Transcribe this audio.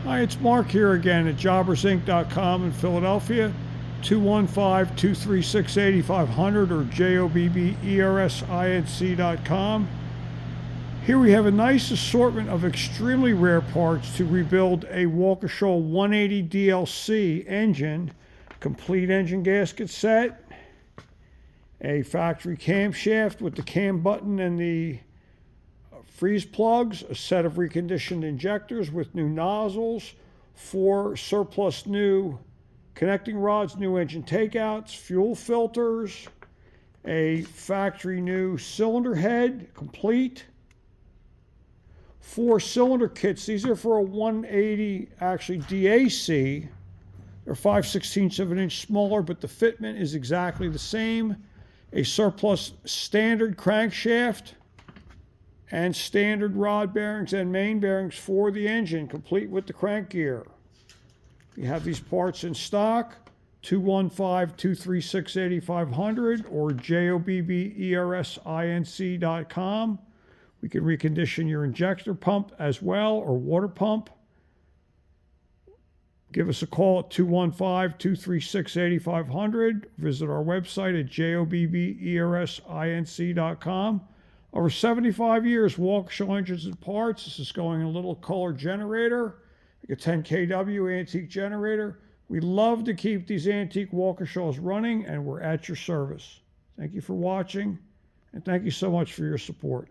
Hi, it's Mark here again at jobbersinc.com in Philadelphia, 215-236-8500 or jobbersinc.com. Here we have a nice assortment of extremely rare parts to rebuild a Waukesha 180 DLC engine, complete engine gasket set, a factory camshaft with the cam button and the freeze plugs, a set of reconditioned injectors with new nozzles, 4 surplus new connecting rods, new engine takeouts, fuel filters, a factory new cylinder head, complete, 4 cylinder kits. These are for a 180, actually DAC. They're 5/16 of an inch smaller, but the fitment is exactly the same. A surplus standard crankshaft, and standard rod bearings and main bearings for the engine, complete with the crank gear. You have these parts in stock, 215-236-8500 or jobbersinc.com. We can recondition your injector pump as well, or water pump. Give us a call at 215-236-8500. Visit our website at jobbersinc.com. Over 75 years, Waukesha Engines and Parts. This is going in a little color generator, like a 10 kW antique generator. We love to keep these antique Waukeshas running, and we're at your service. Thank you for watching, and thank you so much for your support.